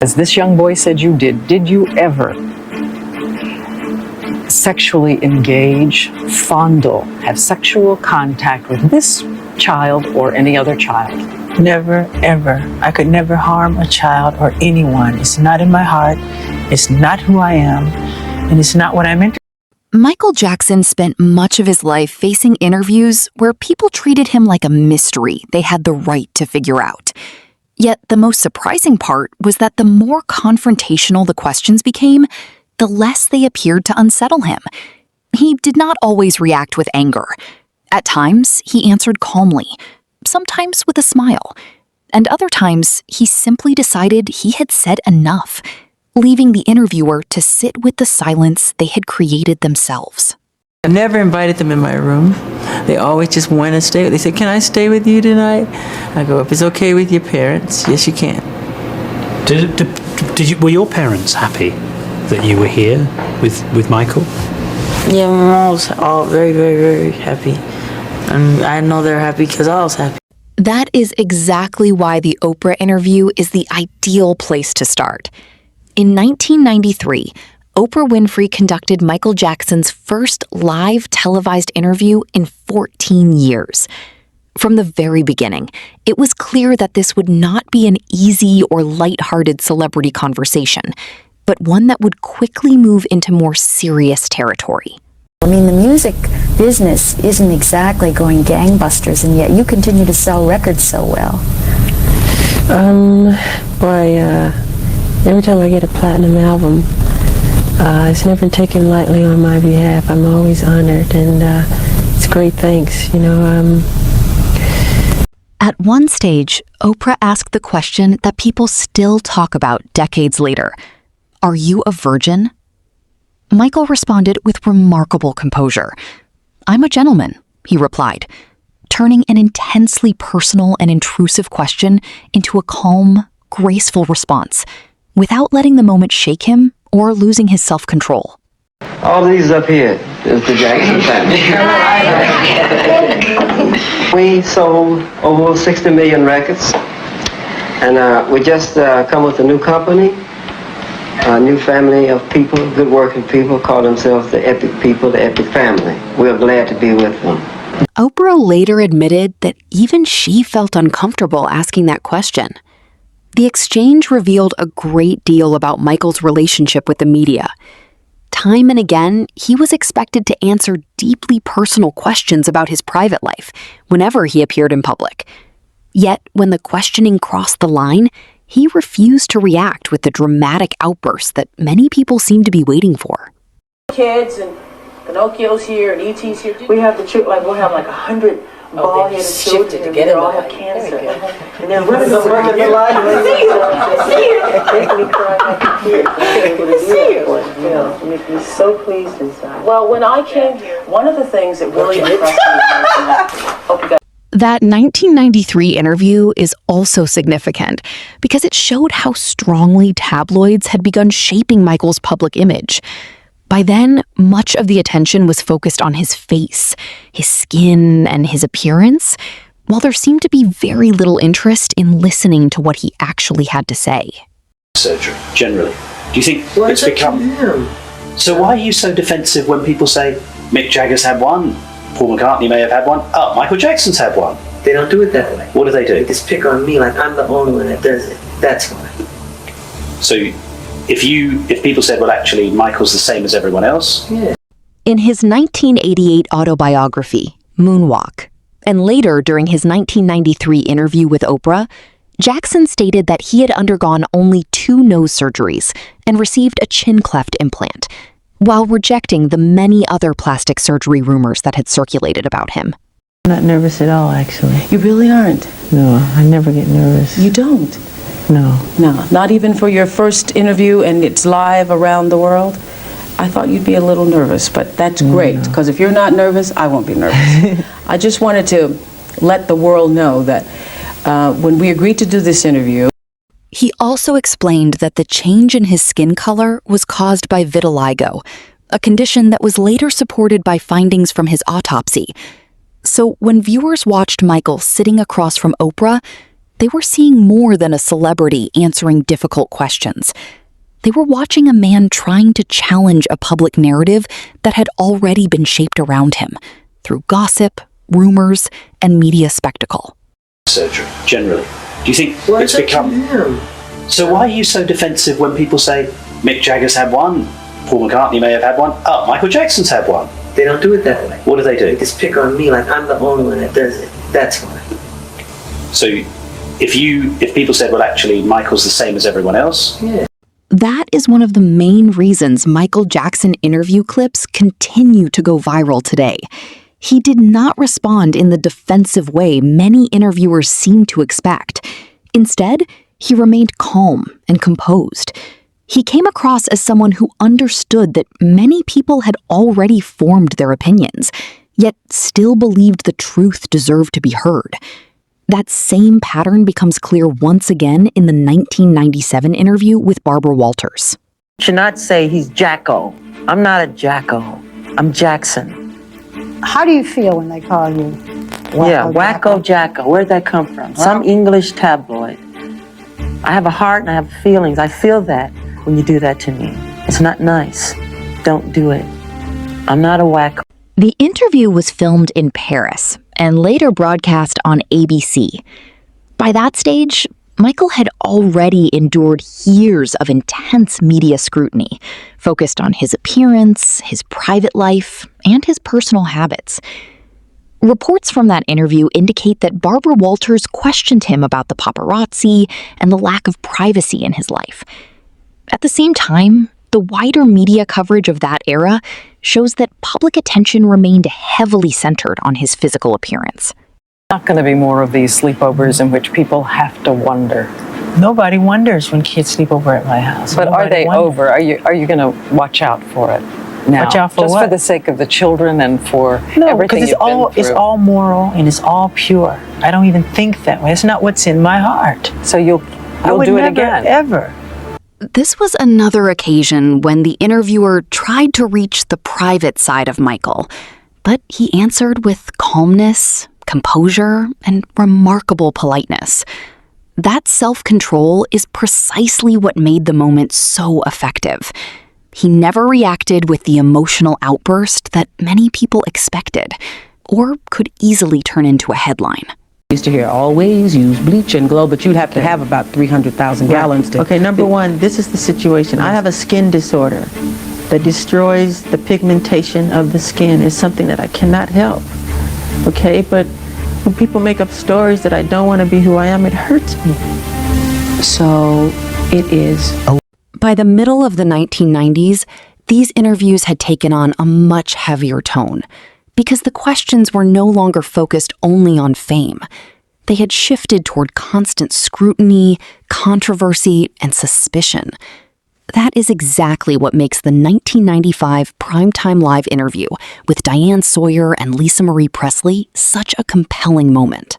As this young boy said you did you ever sexually engage, fondle, have sexual contact with this child or any other child? Never, ever. I could never harm a child or anyone. It's not in my heart. It's not who I am. And it's not what I'm interested in. Michael Jackson spent much of his life facing interviews where people treated him like a mystery they had the right to figure out. Yet the most surprising part was that the more confrontational the questions became, the less they appeared to unsettle him. He did not always react with anger. At times, he answered calmly, sometimes with a smile, and other times he simply decided he had said enough, leaving the interviewer to sit with the silence they had created themselves. I never invited them in my room. They always just want to stay. They said, "Can I stay with you tonight?" I go, "If it's okay with your parents, yes, you can." Were your parents happy that you were here with Michael? Yeah, my mom was all very, very, very happy. And I know they're happy because I was happy. That is exactly why the Oprah interview is the ideal place to start. In 1993, Oprah Winfrey conducted Michael Jackson's first live televised interview in 14 years. From the very beginning, it was clear that this would not be an easy or lighthearted celebrity conversation, but one that would quickly move into more serious territory. I mean, the music business isn't exactly going gangbusters, and yet you continue to sell records so well. Every time I get a platinum album, it's never taken lightly on my behalf. I'm always honored, and it's great thanks, At one stage, Oprah asked the question that people still talk about decades later. Are you a virgin? Michael responded with remarkable composure. I'm a gentleman, he replied, turning an intensely personal and intrusive question into a calm, graceful response, without letting the moment shake him or losing his self-control. All these up here is the Jackson family. We sold over 60 million records, and we just come with a new company, a new family of people, good working people, call themselves the Epic People, the Epic Family. We're glad to be with them. Oprah later admitted that even she felt uncomfortable asking that question. The exchange revealed a great deal about Michael's relationship with the media. Time and again, he was expected to answer deeply personal questions about his private life whenever he appeared in public. Yet, when the questioning crossed the line, he refused to react with the dramatic outburst that many people seemed to be waiting for. Kids and Pinocchio's here and E.T.'s here. We have the children, we'll have like 100 bald-headed children and they all have cancer. And then we're going to work in the line. It makes me so pleased inside. Well, when I came here, one of the things that really impressed me That 1993 interview is also significant because it showed how strongly tabloids had begun shaping Michael's public image. By then, much of the attention was focused on his face, his skin, and his appearance, while there seemed to be very little interest in listening to what he actually had to say. Surgery, generally. Do you think it's become... So why are you so defensive when people say Mick Jagger's had one, Paul McCartney may have had one, Michael Jackson's had one? They don't do it that way. What do they do? They just pick on me like I'm the only one that does it. That's why. So if people said, well, actually, Michael's the same as everyone else? Yeah. In his 1988 autobiography, Moonwalk, and later during his 1993 interview with Oprah, Jackson stated that he had undergone only 2 nose surgeries and received a chin cleft implant, while rejecting the many other plastic surgery rumors that had circulated about him. I'm not nervous at all, actually. You really aren't? No, I never get nervous. You don't? No. No, not even for your first interview and it's live around the world? I thought you'd be a little nervous, but that's great, because if you're not nervous, I won't be nervous. I just wanted to let the world know that when we agreed to do this interview. He also explained that the change in his skin color was caused by vitiligo, a condition that was later supported by findings from his autopsy. So when viewers watched Michael sitting across from Oprah, they were seeing more than a celebrity answering difficult questions. They were watching a man trying to challenge a public narrative that had already been shaped around him through gossip, rumors, and media spectacle. Surgery, generally. Do you think Well, it's up to become... them. So why are you so defensive when people say Mick Jagger's had one, Paul McCartney may have had one, oh, Michael Jackson's had one? They don't do it that way. What do they They do? just pick on me like I'm the only one that does it. That's why. So if people said, well, actually, Michael's the same as everyone else, Yeah. That is one of the main reasons Michael Jackson interview clips continue to go viral today. He did not respond in the defensive way many interviewers seem to expect. Instead, he remained calm and composed. He came across as someone who understood that many people had already formed their opinions, yet still believed the truth deserved to be heard. That same pattern becomes clear once again in the 1997 interview with Barbara Walters. You should not say he's Jacko. I'm not a Jacko. I'm Jackson. How do you feel when they call you Wacko Jacko? Where'd that come from? Some English tabloid. I have a heart and I have feelings. I feel that when you do that to me. It's not nice. Don't do it. I'm not a wacko. The interview was filmed in Paris and later broadcast on ABC. By that stage, Michael had already endured years of intense media scrutiny, focused on his appearance, his private life, and his personal habits. Reports from that interview indicate that Barbara Walters questioned him about the paparazzi and the lack of privacy in his life. At the same time, the wider media coverage of that era shows that public attention remained heavily centered on his physical appearance. Not going to be more of these sleepovers in which people have to wonder. Nobody wonders when kids sleep over at my house. But are they wonders. over? Are you going to watch out for it now? Watch out for just what? for the sake of the children and for No, everything because it's all moral and it's all pure. I don't even think that way. It's not what's in my heart. So you'll I would do it never, again. Ever. This was another occasion when the interviewer tried to reach the private side of Michael, but he answered with calmness, composure, and remarkable politeness. That self-control is precisely what made the moment so effective. He never reacted with the emotional outburst that many people expected, or could easily turn into a headline. Used to hear always use bleach and glow, but you'd have to have about 300,000 gallons to... Okay, number one, this is the situation. I have a skin disorder that destroys the pigmentation of the skin. It's something that I cannot help. Okay, but when people make up stories that I don't want to be who I am, it hurts me. So it is. By the middle of the 1990s, these interviews had taken on a much heavier tone, because the questions were no longer focused only on fame. They had shifted toward constant scrutiny, controversy, and suspicion. That is exactly what makes the 1995 Primetime Live interview with Diane Sawyer and Lisa Marie Presley such a compelling moment.